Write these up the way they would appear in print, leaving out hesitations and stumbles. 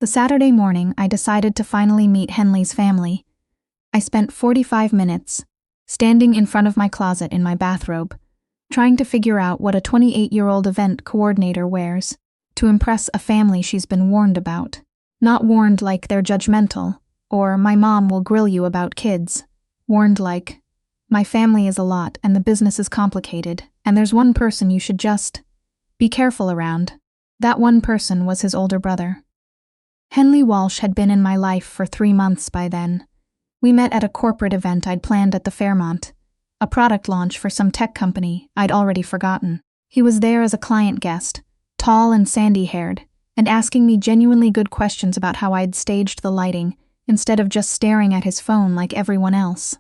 The Saturday morning, I decided to finally meet Henley's family. I spent 45 minutes standing in front of my closet in my bathrobe, trying to figure out what a 28-year-old event coordinator wears to impress a family she's been warned about. Not warned like they're judgmental, or my mom will grill you about kids. Warned like, my family is a lot and the business is complicated, and there's one person you should just be careful around. That one person was his older brother. Henley Walsh had been in my life for 3 months by then. We met at a corporate event I'd planned at the Fairmont, a product launch for some tech company I'd already forgotten. He was there as a client guest, tall and sandy-haired, and asking me genuinely good questions about how I'd staged the lighting instead of just staring at his phone like everyone else.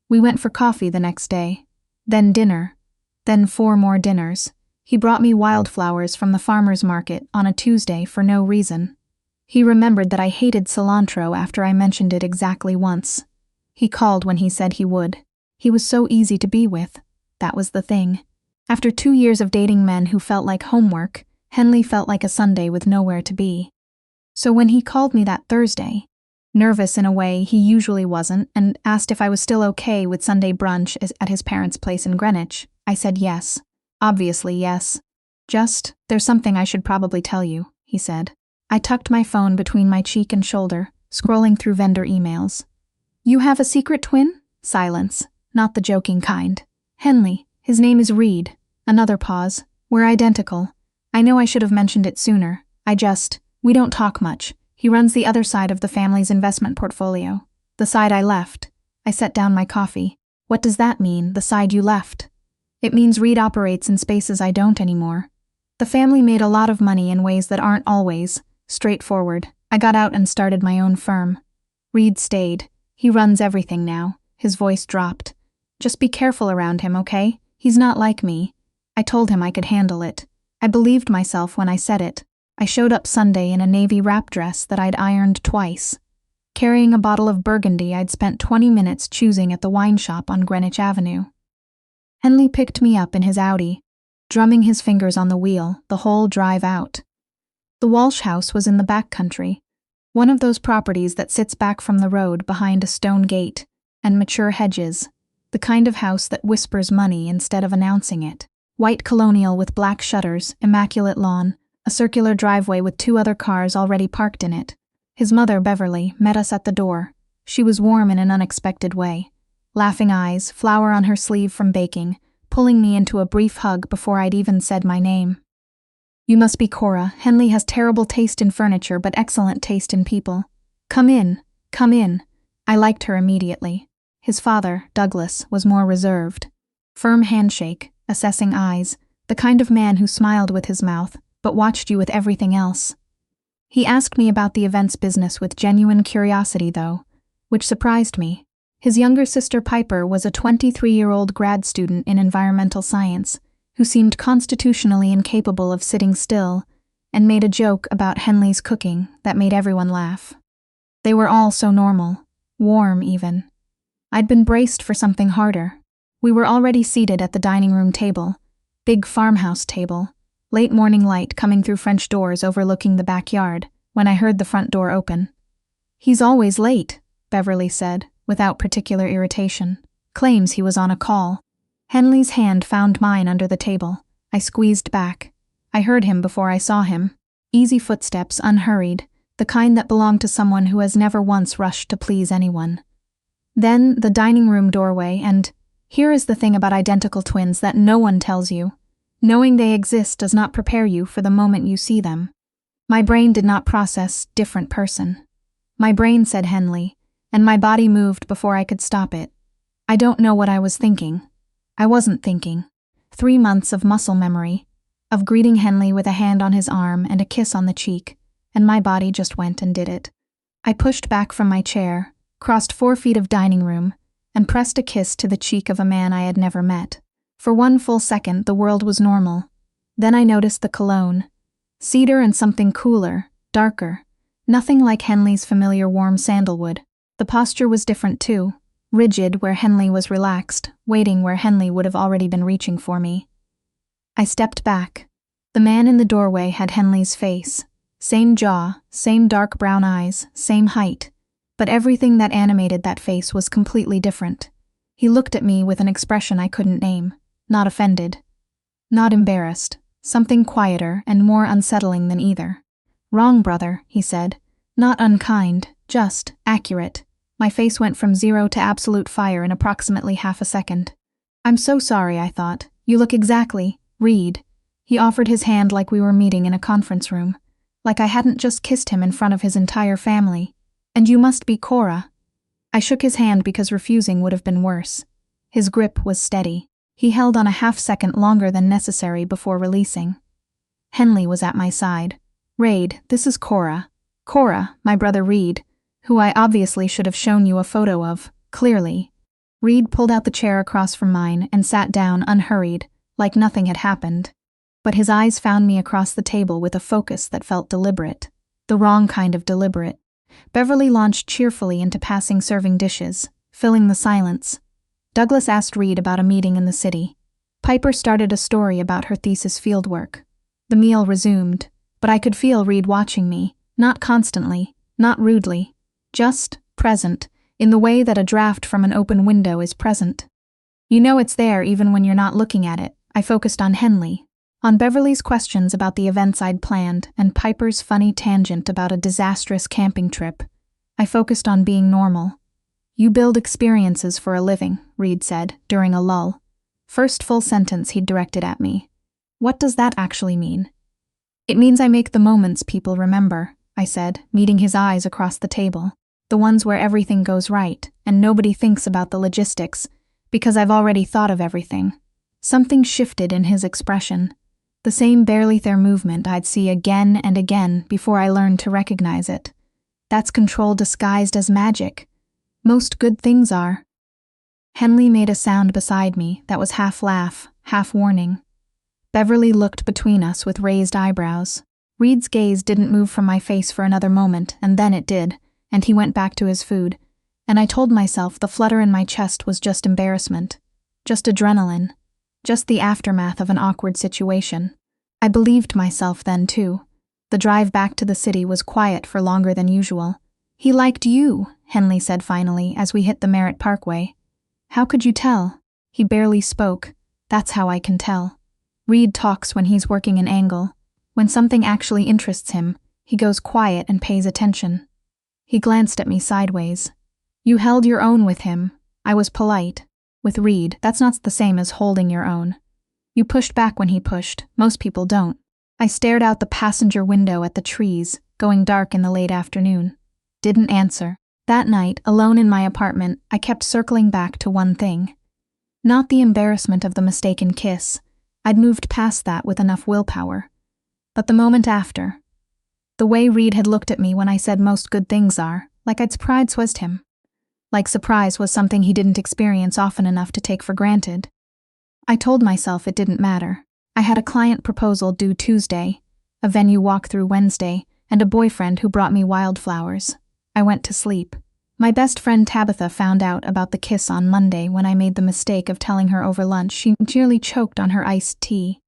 We went for coffee the next day, then dinner, then 4 more dinners. He brought me wildflowers from the farmer's market on a Tuesday for no reason. He remembered that I hated cilantro after I mentioned it exactly once. He called when he said he would. He was so easy to be with. That was the thing. After 2 years of dating men who felt like homework, Henley felt like a Sunday with nowhere to be. So when he called me that Thursday, nervous in a way he usually wasn't, and asked if I was still okay with Sunday brunch at his parents' place in Greenwich, I said yes. Obviously yes. Just, there's something I should probably tell you, he said. I tucked my phone between my cheek and shoulder, scrolling through vendor emails. You have a secret twin? Silence. Not the joking kind. Henley. His name is Reed. Another pause. We're identical. I know I should have mentioned it sooner. We don't talk much. He runs the other side of the family's investment portfolio. The side I left. I set down my coffee. What does that mean, the side you left? It means Reed operates in spaces I don't anymore. The family made a lot of money in ways that aren't always straightforward. I got out and started my own firm. Reed stayed. He runs everything now. His voice dropped. Just be careful around him, okay? He's not like me. I told him I could handle it. I believed myself when I said it. I showed up Sunday in a navy wrap dress that I'd ironed twice, carrying a bottle of Burgundy I'd spent 20 minutes choosing at the wine shop on Greenwich Avenue. Henley picked me up in his Audi, drumming his fingers on the wheel the whole drive out. The Walsh house was in the back country, one of those properties that sits back from the road behind a stone gate and mature hedges, the kind of house that whispers money instead of announcing it. White colonial with black shutters, immaculate lawn, a circular driveway with 2 other cars already parked in it. His mother, Beverly, met us at the door. She was warm in an unexpected way. Laughing eyes, flour on her sleeve from baking, pulling me into a brief hug before I'd even said my name. You must be Cora. Henley has terrible taste in furniture but excellent taste in people. Come in, come in. I liked her immediately. His father, Douglas, was more reserved. Firm handshake, assessing eyes, the kind of man who smiled with his mouth, but watched you with everything else. He asked me about the events business with genuine curiosity, though, which surprised me. His younger sister Piper was a 23-year-old grad student in environmental science, who seemed constitutionally incapable of sitting still, and made a joke about Henley's cooking that made everyone laugh. They were all so normal, warm even. I'd been braced for something harder. We were already seated at the dining room table, big farmhouse table, late morning light coming through French doors overlooking the backyard, when I heard the front door open. He's always late, Beverly said, without particular irritation. Claims he was on a call. Henley's hand found mine under the table. I squeezed back. I heard him before I saw him. Easy footsteps, unhurried, the kind that belong to someone who has never once rushed to please anyone. Then the dining room doorway, and here is the thing about identical twins that no one tells you. Knowing they exist does not prepare you for the moment you see them. My brain did not process different person. My brain said Henley, and my body moved before I could stop it. I don't know what I was thinking. I wasn't thinking. 3 months of muscle memory, of greeting Henley with a hand on his arm and a kiss on the cheek, and my body just went and did it. I pushed back from my chair, crossed 4 feet of dining room, and pressed a kiss to the cheek of a man I had never met. For 1 full second, the world was normal. Then I noticed the cologne. Cedar and something cooler, darker. Nothing like Henley's familiar warm sandalwood. The posture was different too. Rigid where Henley was relaxed, waiting where Henley would have already been reaching for me. I stepped back. The man in the doorway had Henley's face. Same jaw, same dark brown eyes, same height. But everything that animated that face was completely different. He looked at me with an expression I couldn't name. Not offended. Not embarrassed. Something quieter and more unsettling than either. "Wrong, brother," he said. Not unkind, just accurate. My face went from 0 to absolute fire in approximately half a second. "I'm so sorry," I thought. "You look exactly Reed." He offered his hand like we were meeting in a conference room. Like I hadn't just kissed him in front of his entire family. "And you must be Cora." I shook his hand because refusing would have been worse. His grip was steady. He held on a half-second longer than necessary before releasing. Henley was at my side. "Raid, this is Cora. Cora, my brother Reed, who I obviously should have shown you a photo of, clearly." Reed pulled out the chair across from mine and sat down unhurried, like nothing had happened. But his eyes found me across the table with a focus that felt deliberate. The wrong kind of deliberate. Beverly launched cheerfully into passing serving dishes, filling the silence. Douglas asked Reed about a meeting in the city. Piper started a story about her thesis fieldwork. The meal resumed, but I could feel Reed watching me, not constantly, not rudely, just present, in the way that a draft from an open window is present. You know it's there even when you're not looking at it. I focused on Henley, on Beverly's questions about the events I'd planned, and Piper's funny tangent about a disastrous camping trip. I focused on being normal. "You build experiences for a living," Reed said, during a lull. First full sentence he'd directed at me. "What does that actually mean?" "It means I make the moments people remember," I said, meeting his eyes across the table. "The ones where everything goes right, and nobody thinks about the logistics, because I've already thought of everything." Something shifted in his expression. The same barely there movement I'd see again and again before I learned to recognize it. That's control disguised as magic. Most good things are. Henley made a sound beside me that was half laugh, half warning. Beverly looked between us with raised eyebrows. Reed's gaze didn't move from my face for another moment, and then it did, and he went back to his food, and I told myself the flutter in my chest was just embarrassment, just adrenaline, just the aftermath of an awkward situation. I believed myself then, too. The drive back to the city was quiet for longer than usual. "He liked you," Henley said finally as we hit the Merritt Parkway. "How could you tell?" He barely spoke. "That's how I can tell." Reed talks when he's working an angle. When something actually interests him, he goes quiet and pays attention. He glanced at me sideways. "You held your own with him." I was polite. "With Reed, that's not the same as holding your own. You pushed back when he pushed. Most people don't." I stared out the passenger window at the trees, going dark in the late afternoon. Didn't answer. That night, alone in my apartment, I kept circling back to one thing. Not the embarrassment of the mistaken kiss. I'd moved past that with enough willpower. But the moment after. The way Reed had looked at me when I said most good things are, like I'd surprised him. Like surprise was something he didn't experience often enough to take for granted. I told myself it didn't matter. I had a client proposal due Tuesday, a venue walkthrough Wednesday, and a boyfriend who brought me wildflowers. I went to sleep. My best friend Tabitha found out about the kiss on Monday when I made the mistake of telling her over lunch she nearly choked on her iced tea.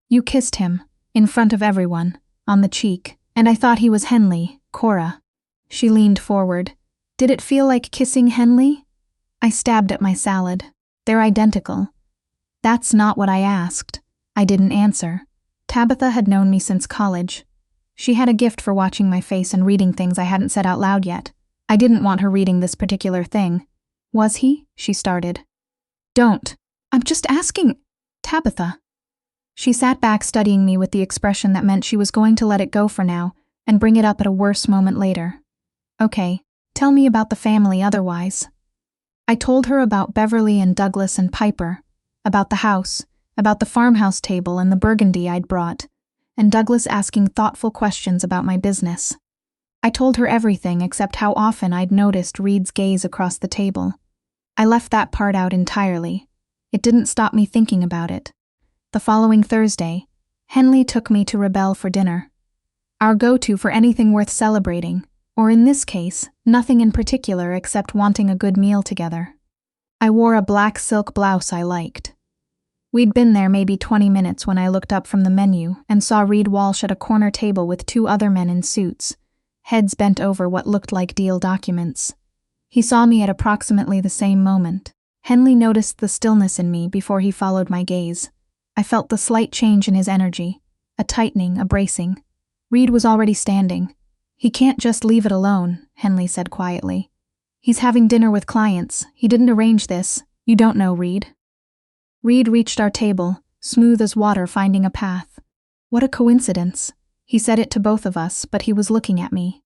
"You kissed him, in front of everyone, on the cheek, and I thought he was Henley, Cora." She leaned forward. "Did it feel like kissing Henley?" I stabbed at my salad. "They're identical." "That's not what I asked." I didn't answer. Tabitha had known me since college. She had a gift for watching my face and reading things I hadn't said out loud yet. I didn't want her reading this particular thing. "Was he?" she started. "Don't. I'm just asking." "Tabitha." She sat back studying me with the expression that meant she was going to let it go for now and bring it up at a worse moment later. "Okay, tell me about the family otherwise." I told her about Beverly and Douglas and Piper, about the house, about the farmhouse table and the burgundy I'd brought, and Douglas asking thoughtful questions about my business. I told her everything except how often I'd noticed Reed's gaze across the table. I left that part out entirely. It didn't stop me thinking about it. The following Thursday, Henley took me to Rebel for dinner. Our go-to for anything worth celebrating, or in this case, nothing in particular except wanting a good meal together. I wore a black silk blouse I liked. We'd been there maybe 20 minutes when I looked up from the menu and saw Reed Walsh at a corner table with two other men in suits, heads bent over what looked like deal documents. He saw me at approximately the same moment. Henley noticed the stillness in me before he followed my gaze. I felt the slight change in his energy, a tightening, a bracing. Reed was already standing. "He can't just leave it alone," Henley said quietly. "He's having dinner with clients. He didn't arrange this. You don't know Reed." Reed reached our table, smooth as water finding a path. What a coincidence. He said it to both of us, but he was looking at me.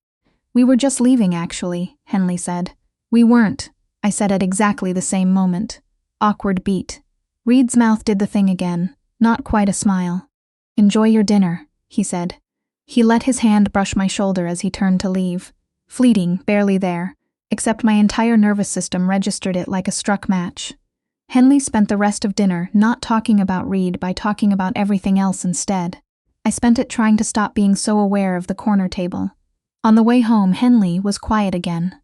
"We were just leaving, actually," Henley said. "We weren't," I said at exactly the same moment. Awkward beat. Reed's mouth did the thing again, not quite a smile. "Enjoy your dinner," he said. He let his hand brush my shoulder as he turned to leave. Fleeting, barely there, except my entire nervous system registered it like a struck match. Henley spent the rest of dinner not talking about Reed by talking about everything else instead. I spent it trying to stop being so aware of the corner table. On the way home, Henley was quiet again.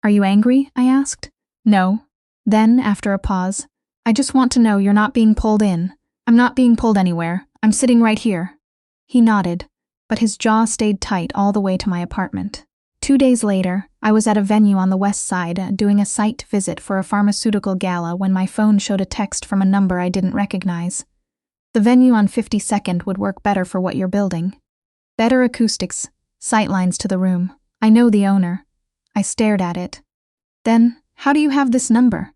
"Are you angry?" I asked. "No." Then, after a pause, "I just want to know you're not being pulled in." "I'm not being pulled anywhere. I'm sitting right here." He nodded, but his jaw stayed tight all the way to my apartment. 2 days later, I was at a venue on the west side doing a site visit for a pharmaceutical gala when my phone showed a text from a number I didn't recognize. "The venue on 52nd would work better for what you're building. Better acoustics, sightlines to the room. I know the owner." I stared at it. "Then, how do you have this number?"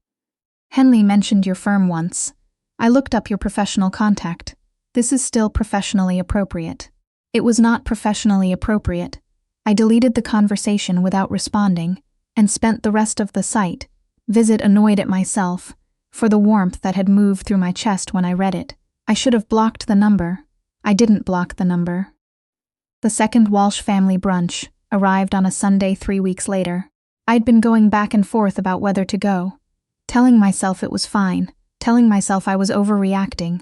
"Henley mentioned your firm once. I looked up your professional contact. This is still professionally appropriate." It was not professionally appropriate. I deleted the conversation without responding and spent the rest of the site visit annoyed at myself for the warmth that had moved through my chest when I read it. I should have blocked the number. I didn't block the number. The second Walsh family brunch arrived on a Sunday 3 weeks later. I'd been going back and forth about whether to go, telling myself it was fine, telling myself I was overreacting,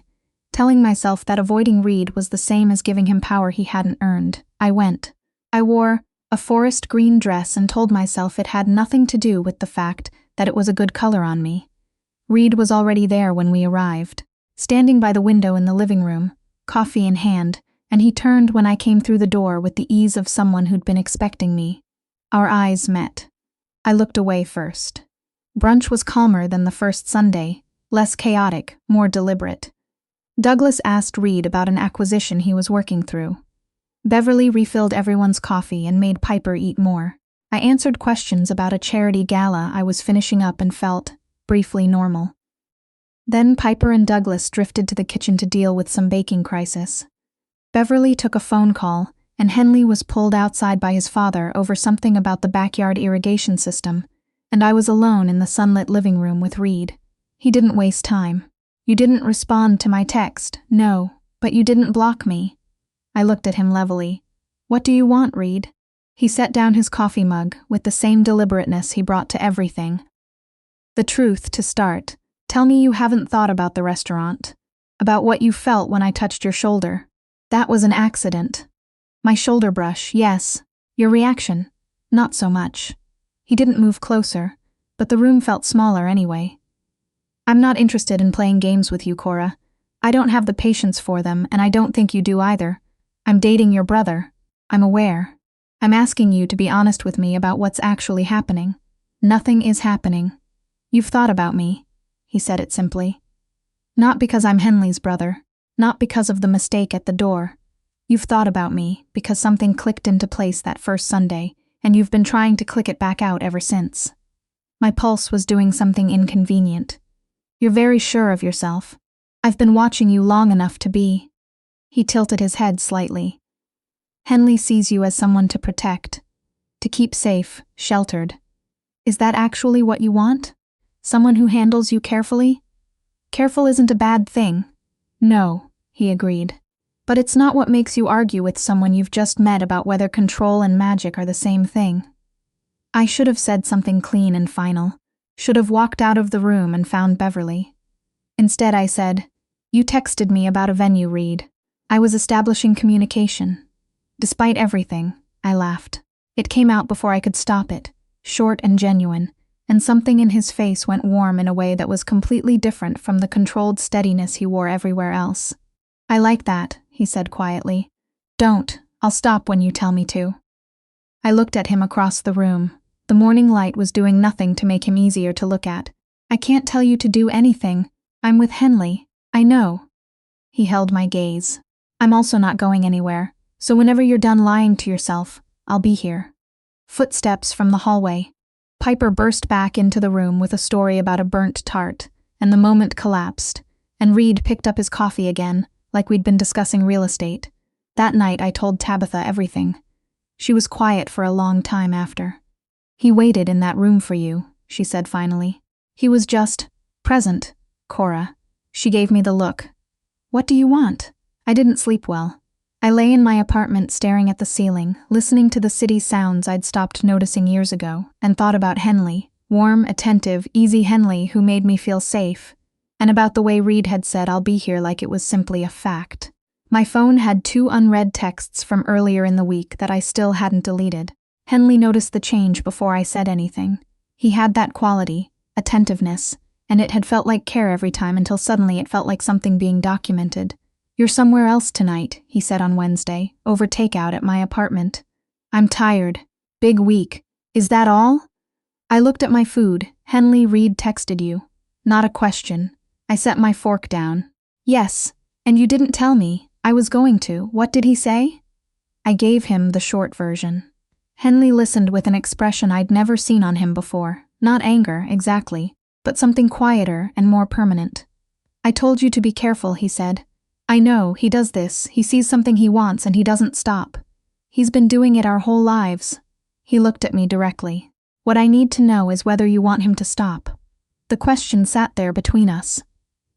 telling myself that avoiding Reed was the same as giving him power he hadn't earned. I went. I wore a forest green dress and told myself it had nothing to do with the fact that it was a good color on me. Reed was already there when we arrived, standing by the window in the living room, coffee in hand, and he turned when I came through the door with the ease of someone who'd been expecting me. Our eyes met. I looked away first. Brunch was calmer than the first Sunday, less chaotic, more deliberate. Douglas asked Reed about an acquisition he was working through. Beverly refilled everyone's coffee and made Piper eat more. I answered questions about a charity gala I was finishing up and felt, briefly, normal. Then Piper and Douglas drifted to the kitchen to deal with some baking crisis. Beverly took a phone call, and Henley was pulled outside by his father over something about the backyard irrigation system, and I was alone in the sunlit living room with Reed. He didn't waste time. "You didn't respond to my text." "No, but you didn't block me." I looked at him levelly. "What do you want, Reed?" He set down his coffee mug with the same deliberateness he brought to everything. "The truth, to start. Tell me you haven't thought about the restaurant. About what you felt when I touched your shoulder. That was an accident." "My shoulder brush, yes. Your reaction? Not so much." He didn't move closer, but the room felt smaller anyway. "I'm not interested in playing games with you, Cora. I don't have the patience for them, and I don't think you do either. I'm dating your brother. I'm aware. I'm asking you to be honest with me about what's actually happening." "Nothing is happening. You've thought about me," he said it simply. "Not because I'm Henley's brother, not because of the mistake at the door. You've thought about me because something clicked into place that first Sunday, and you've been trying to click it back out ever since." My pulse was doing something inconvenient. "You're very sure of yourself. I've been watching you long enough to be." He tilted his head slightly. "Henley sees you as someone to protect, to keep safe, sheltered. Is that actually what you want? Someone who handles you carefully?" "Careful isn't a bad thing." "No," he agreed. "But it's not what makes you argue with someone you've just met about whether control and magic are the same thing." I should have said something clean and final, should have walked out of the room and found Beverly. Instead I said, "You texted me about a venue, Reed. I was establishing communication." Despite everything, I laughed. It came out before I could stop it, short and genuine, and something in his face went warm in a way that was completely different from the controlled steadiness he wore everywhere else. "I like that," he said quietly. "Don't. I'll stop when you tell me to." I looked at him across the room. The morning light was doing nothing to make him easier to look at. "I can't tell you to do anything. I'm with Henley. I know." He held my gaze. "I'm also not going anywhere, so whenever you're done lying to yourself, I'll be here." Footsteps from the hallway. Piper burst back into the room with a story about a burnt tart, and the moment collapsed, and Reed picked up his coffee again, like we'd been discussing real estate. That night I told Tabitha everything. She was quiet for a long time after. "He waited in that room for you," she said finally. "He was just present, Cora." She gave me the look. "What do you want?" I didn't sleep well. I lay in my apartment staring at the ceiling, listening to the city sounds I'd stopped noticing years ago, and thought about Henley, warm, attentive, easy Henley who made me feel safe, and about the way Reed had said I'll be here like it was simply a fact. My phone had 2 unread texts from earlier in the week that I still hadn't deleted. Henley noticed the change before I said anything. He had that quality, attentiveness, and it had felt like care every time until suddenly it felt like something being documented. "You're somewhere else tonight," he said on Wednesday, over takeout at my apartment. "I'm tired. Big week. Is that all?" I looked at my food. "Henley, Reed texted you." Not a question. I set my fork down. "Yes, and you didn't tell me. I was going to. What did he say?" I gave him the short version. Henley listened with an expression I'd never seen on him before. Not anger, exactly, but something quieter and more permanent. "I told you to be careful," he said. "I know, he does this. He sees something he wants and he doesn't stop. He's been doing it our whole lives." He looked at me directly. "What I need to know is whether you want him to stop." The question sat there between us.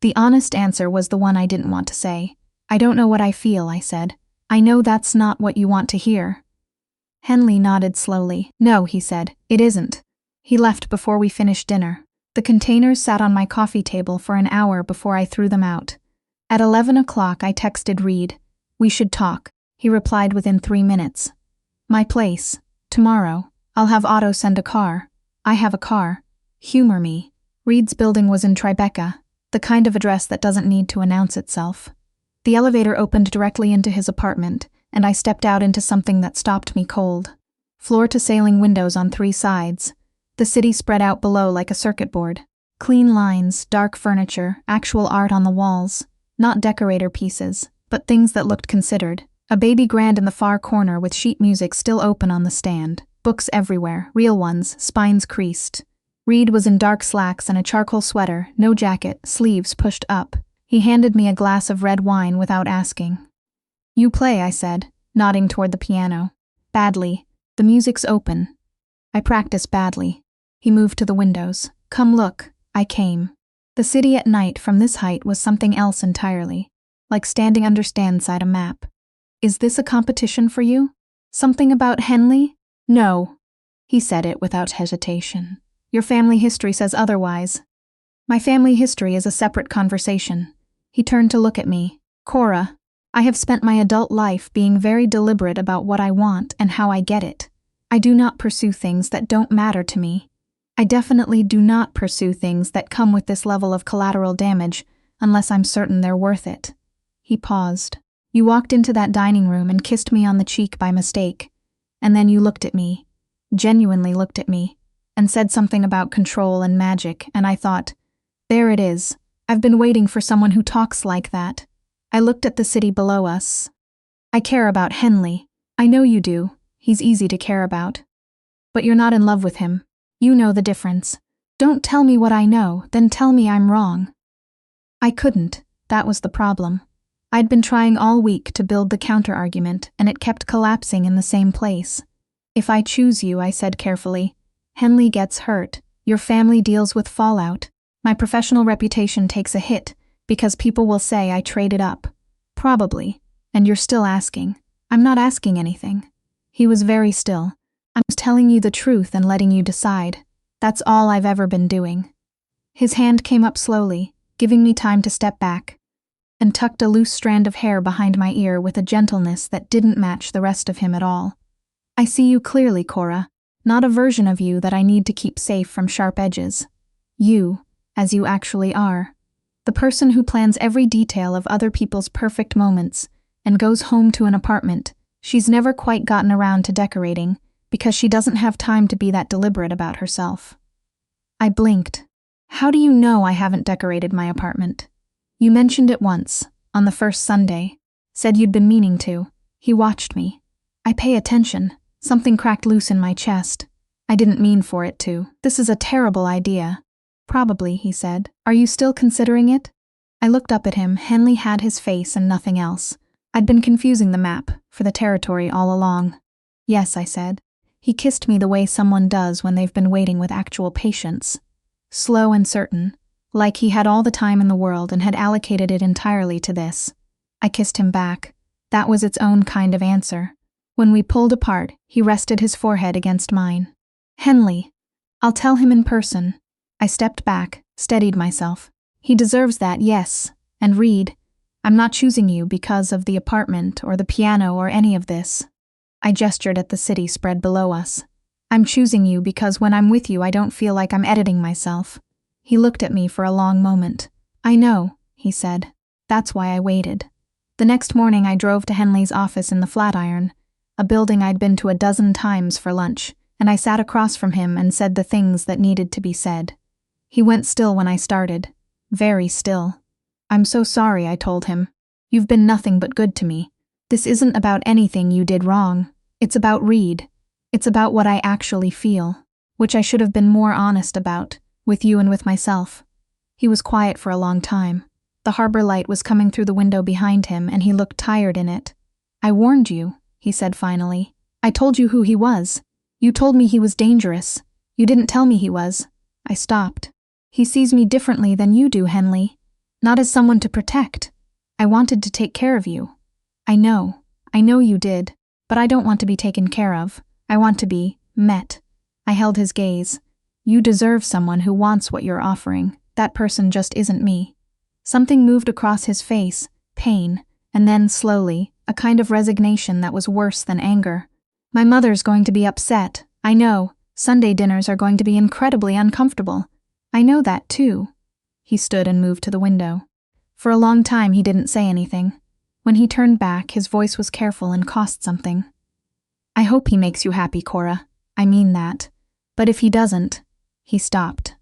The honest answer was the one I didn't want to say. "I don't know what I feel," I said. "I know that's not what you want to hear." Henley nodded slowly. "No," he said, "it isn't." He left before we finished dinner. The containers sat on my coffee table for an hour before I threw them out. At 11 o'clock I texted Reed. "We should talk." He replied within 3 minutes. "My place. Tomorrow. I'll have Otto send a car. I have a car. Humor me." Reed's building was in Tribeca, the kind of address that doesn't need to announce itself. The elevator opened directly into his apartment, and I stepped out into something that stopped me cold. Floor-to-ceiling windows on 3 sides. The city spread out below like a circuit board. Clean lines, dark furniture, actual art on the walls. Not decorator pieces, but things that looked considered. A baby grand in the far corner with sheet music still open on the stand. Books everywhere, real ones, spines creased. Reed was in dark slacks and a charcoal sweater, no jacket, sleeves pushed up. He handed me a glass of red wine without asking. "You play," I said, nodding toward the piano. "Badly. The music's open." I practice badly. He moved to the windows. "Come look." I came. The city at night from this height was something else entirely, like standing under standside a map. "Is this a competition for you? Something about Henley?" "No." He said it without hesitation. "Your family history says otherwise." "My family history is a separate conversation." He turned to look at me. "Cora, I have spent my adult life being very deliberate about what I want and how I get it. I do not pursue things that don't matter to me. I definitely do not pursue things that come with this level of collateral damage unless I'm certain they're worth it." He paused. "You walked into that dining room and kissed me on the cheek by mistake, and then you looked at me, genuinely looked at me, and said something about control and magic, and I thought, there it is. I've been waiting for someone who talks like that." I looked at the city below us. "I care about Henley. I know you do. He's easy to care about. But you're not in love with him. You know the difference. Don't tell me what I know, then tell me I'm wrong." I couldn't. That was the problem. I'd been trying all week to build the counter-argument, and it kept collapsing in the same place. "If I choose you," I said carefully, "Henley gets hurt. Your family deals with fallout. My professional reputation takes a hit, because people will say I traded up. Probably. And you're still asking. I'm not asking anything." He was very still. "I'm telling you the truth and letting you decide. That's all I've ever been doing." His hand came up slowly, giving me time to step back, and tucked a loose strand of hair behind my ear with a gentleness that didn't match the rest of him at all. "I see you clearly, Cora. Not a version of you that I need to keep safe from sharp edges. You, as you actually are. The person who plans every detail of other people's perfect moments and goes home to an apartment she's never quite gotten around to decorating because she doesn't have time to be that deliberate about herself. I blinked. How do you know I haven't decorated my apartment? You mentioned it once, on the first Sunday. Said you'd been meaning to. He watched me. I pay attention. Something cracked loose in my chest. I didn't mean for it to. This is a terrible idea. Probably, he said. Are you still considering it? I looked up at him. Henley had his face and nothing else. I'd been confusing the map for the territory all along. Yes, I said. He kissed me the way someone does when they've been waiting with actual patience. Slow and certain, like he had all the time in the world and had allocated it entirely to this. I kissed him back. That was its own kind of answer. When we pulled apart, he rested his forehead against mine. Henley, I'll tell him in person. I stepped back, steadied myself. He deserves that, yes. And Reed, I'm not choosing you because of the apartment or the piano or any of this. I gestured at the city spread below us. I'm choosing you because when I'm with you I don't feel like I'm editing myself. He looked at me for a long moment. I know, he said. That's why I waited. The next morning I drove to Henley's office in the Flatiron, a building I'd been to a dozen times for lunch, and I sat across from him and said the things that needed to be said. He went still when I started. Very still. I'm so sorry, I told him. You've been nothing but good to me. This isn't about anything you did wrong. It's about Reed. It's about what I actually feel, which I should have been more honest about, with you and with myself. He was quiet for a long time. The harbor light was coming through the window behind him and he looked tired in it. I warned you, he said finally. I told you who he was. You told me he was dangerous. You didn't tell me he was. I stopped. He sees me differently than you do, Henley. Not as someone to protect. I wanted to take care of you. I know you did, but I don't want to be taken care of. I want to be met. I held his gaze. You deserve someone who wants what you're offering. That person just isn't me. Something moved across his face, pain, and then slowly, a kind of resignation that was worse than anger. My mother's going to be upset. I know. Sunday dinners are going to be incredibly uncomfortable. I know that too. He stood and moved to the window. For a long time he didn't say anything. When he turned back, his voice was careful and cost something. I hope he makes you happy, Cora. I mean that. But if he doesn't, he stopped.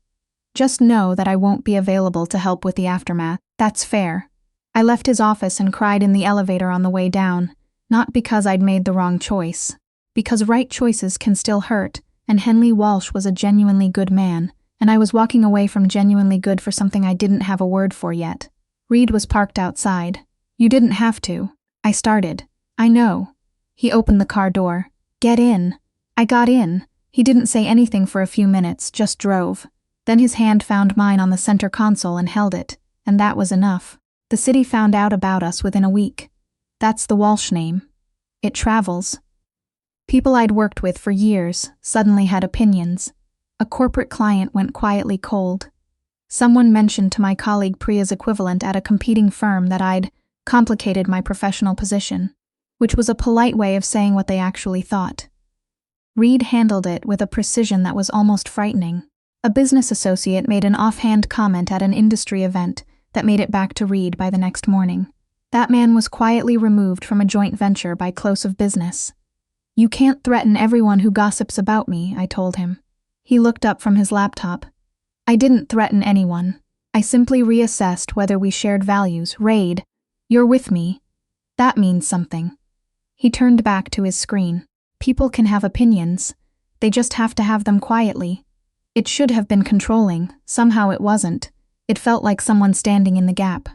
Just know that I won't be available to help with the aftermath. That's fair. I left his office and cried in the elevator on the way down, not because I'd made the wrong choice, because right choices can still hurt, and Henley Walsh was a genuinely good man, and I was walking away from genuinely good for something I didn't have a word for yet. Reed was parked outside. You didn't have to. I started. I know. He opened the car door. Get in. I got in. He didn't say anything for a few minutes, just drove. Then his hand found mine on the center console and held it, and that was enough. The city found out about us within a week. That's the Walsh name. It travels. People I'd worked with for years suddenly had opinions. A corporate client went quietly cold. Someone mentioned to my colleague Priya's equivalent at a competing firm that I'd complicated my professional position, which was a polite way of saying what they actually thought. Reed handled it with a precision that was almost frightening. A business associate made an offhand comment at an industry event that made it back to Reed by the next morning. That man was quietly removed from a joint venture by close of business. You can't threaten everyone who gossips about me, I told him. He looked up from his laptop. I didn't threaten anyone. I simply reassessed whether we shared values. Reed, you're with me. That means something. He turned back to his screen. People can have opinions. They just have to have them quietly. It should have been controlling. Somehow it wasn't. It felt like someone standing in the gap.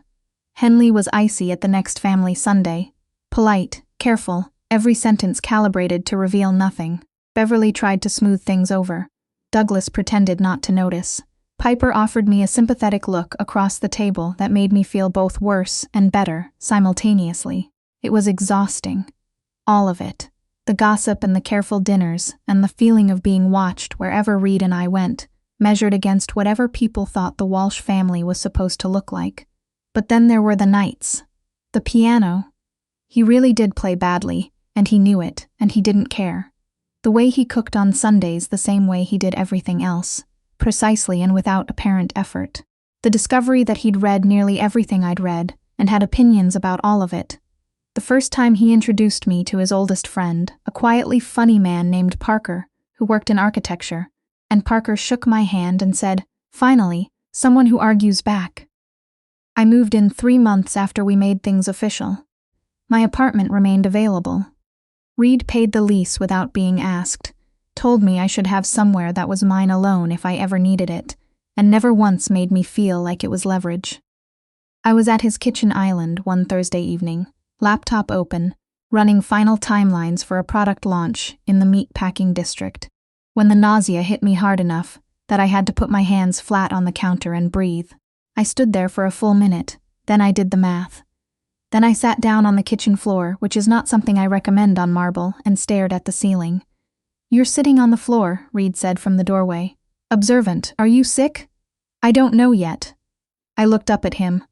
Henley was icy at the next family Sunday. Polite, careful, every sentence calibrated to reveal nothing. Beverly tried to smooth things over. Douglas pretended not to notice. Piper offered me a sympathetic look across the table that made me feel both worse and better simultaneously. It was exhausting. All of it. The gossip and the careful dinners and the feeling of being watched wherever Reed and I went, measured against whatever people thought the Walsh family was supposed to look like. But then there were the nights. The piano. He really did play badly, and he knew it, and he didn't care. The way he cooked on Sundays the same way he did everything else, precisely and without apparent effort. The discovery that he'd read nearly everything I'd read and had opinions about all of it. The first time he introduced me to his oldest friend, a quietly funny man named Parker, who worked in architecture, and Parker shook my hand and said, "Finally, someone who argues back." I moved in 3 months after we made things official. My apartment remained available. Reed paid the lease without being asked, told me I should have somewhere that was mine alone if I ever needed it, and never once made me feel like it was leverage. I was at his kitchen island one Thursday evening, laptop open, running final timelines for a product launch in the meat-packing district, when the nausea hit me hard enough that I had to put my hands flat on the counter and breathe. I stood there for a full minute, then I did the math. Then I sat down on the kitchen floor, which is not something I recommend on marble, and stared at the ceiling. "You're sitting on the floor," Reed said from the doorway. "Observant, are you sick?" "I don't know yet." I looked up at him.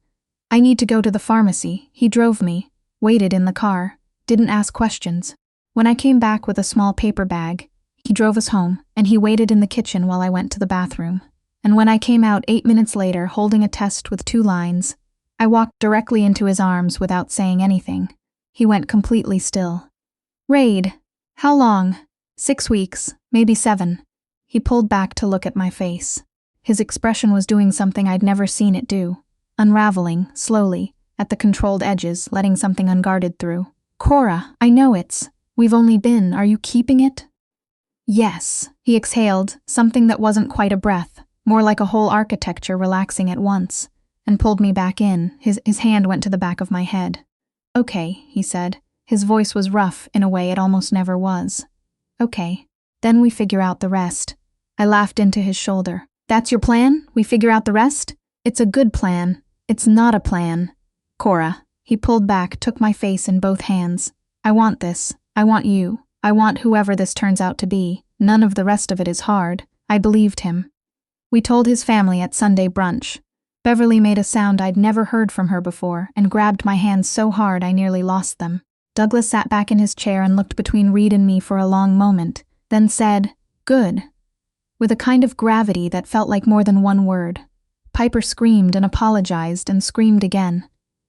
"I need to go to the pharmacy." He drove me, waited in the car, didn't ask questions. When I came back with a small paper bag, he drove us home, and he waited in the kitchen while I went to the bathroom. And when I came out 8 minutes later holding a test with 2 lines, I walked directly into his arms without saying anything. He went completely still. "Raid, how long?" 6 weeks, maybe 7. He pulled back to look at my face. His expression was doing something I'd never seen it do, unraveling, slowly, at the controlled edges, letting something unguarded through. "Cora, I know we've only been, are you keeping it?" "Yes," he exhaled, something that wasn't quite a breath, more like a whole architecture relaxing at once, and pulled me back in. His hand went to the back of my head. "Okay," he said. His voice was rough in a way it almost never was. "Okay. Then we figure out the rest." I laughed into his shoulder. "That's your plan? We figure out the rest? It's a good plan. It's not a plan. Cora." He pulled back, took my face in both hands. "I want this. I want you. I want whoever this turns out to be. None of the rest of it is hard." I believed him. We told his family at Sunday brunch. Beverly made a sound I'd never heard from her before and grabbed my hands so hard I nearly lost them. Douglas sat back in his chair and looked between Reed and me for a long moment, then said, "Good," with a kind of gravity that felt like more than one word. Piper screamed and apologized and screamed again.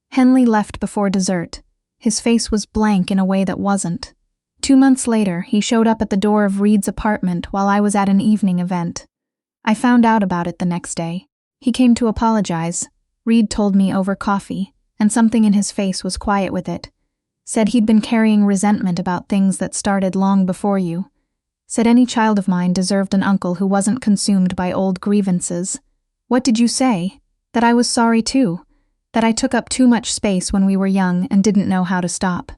Henley left before dessert. His face was blank in a way that wasn't. 2 months later, he showed up at the door of Reed's apartment while I was at an evening event. I found out about it the next day. He came to apologize. Reed told me over coffee, and something in his face was quiet with it. Said he'd been carrying resentment about things that started long before you. Said any child of mine deserved an uncle who wasn't consumed by old grievances. "What did you say?" "That I was sorry too. That I took up too much space when we were young and didn't know how to stop."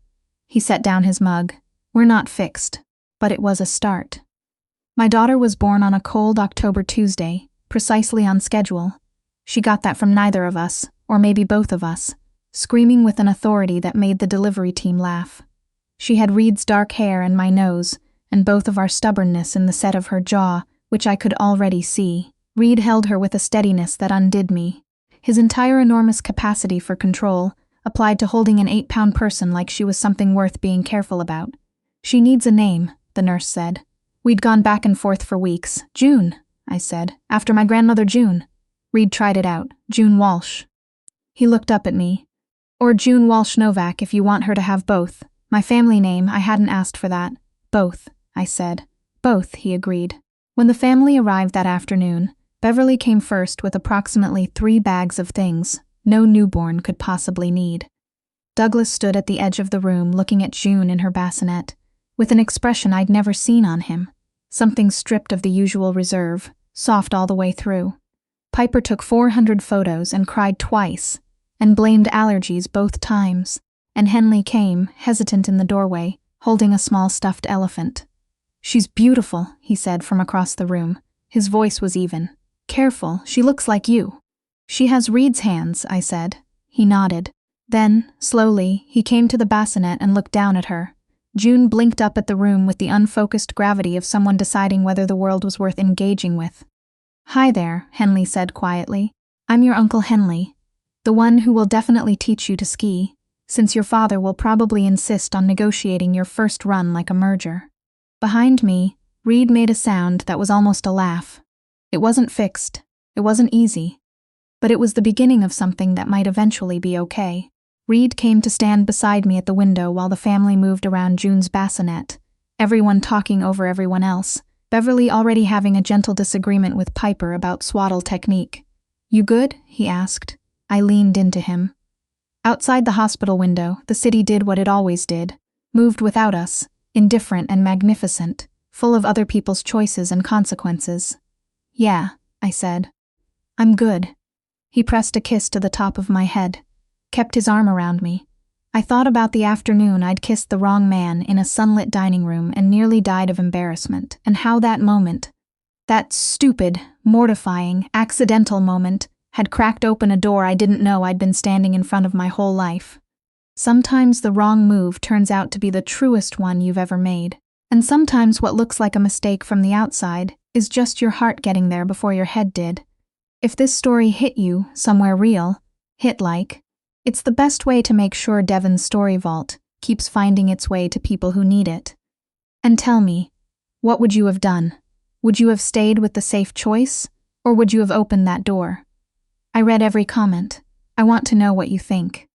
He set down his mug. "We're not fixed, but it was a start." My daughter was born on a cold October Tuesday, precisely on schedule. She got that from neither of us, or maybe both of us, screaming with an authority that made the delivery team laugh. She had Reed's dark hair and my nose, and both of our stubbornness in the set of her jaw, which I could already see. Reed held her with a steadiness that undid me. His entire enormous capacity for control applied to holding an 8-pound person like she was something worth being careful about. "She needs a name," the nurse said. We'd gone back and forth for weeks. "June," I said, "after my grandmother June." Reed tried it out. "June Walsh." He looked up at me. "Or June Walsh Novak if you want her to have both. My family name, I hadn't asked for that." "Both," I said. "Both," he agreed. When the family arrived that afternoon, Beverly came first with approximately 3 bags of things no newborn could possibly need. Douglas stood at the edge of the room looking at June in her bassinet, with an expression I'd never seen on him, something stripped of the usual reserve, soft all the way through. Piper took 400 photos and cried twice, and blamed allergies both times, and Henley came, hesitant in the doorway, holding a small stuffed elephant. "She's beautiful," he said from across the room. His voice was even. "Careful, she looks like you." "She has Reed's hands," I said. He nodded. Then, slowly, he came to the bassinet and looked down at her. June blinked up at the room with the unfocused gravity of someone deciding whether the world was worth engaging with. "Hi there," Henley said quietly. "I'm your Uncle Henley, the one who will definitely teach you to ski, since your father will probably insist on negotiating your first run like a merger." Behind me, Reed made a sound that was almost a laugh. It wasn't fixed. It wasn't easy. But it was the beginning of something that might eventually be okay. Reed came to stand beside me at the window while the family moved around June's bassinet, everyone talking over everyone else, Beverly already having a gentle disagreement with Piper about swaddle technique. "You good?" he asked. I leaned into him. Outside the hospital window, the city did what it always did, moved without us, indifferent and magnificent, full of other people's choices and consequences. "Yeah," I said. "I'm good." He pressed a kiss to the top of my head, kept his arm around me. I thought about the afternoon I'd kissed the wrong man in a sunlit dining room and nearly died of embarrassment, and how that moment, that stupid, mortifying, accidental moment, had cracked open a door I didn't know I'd been standing in front of my whole life. Sometimes the wrong move turns out to be the truest one you've ever made, and sometimes what looks like a mistake from the outside is just your heart getting there before your head did. If this story hit you somewhere real, it's the best way to make sure Devon's story vault keeps finding its way to people who need it. And tell me, what would you have done? Would you have stayed with the safe choice, or would you have opened that door? I read every comment. I want to know what you think.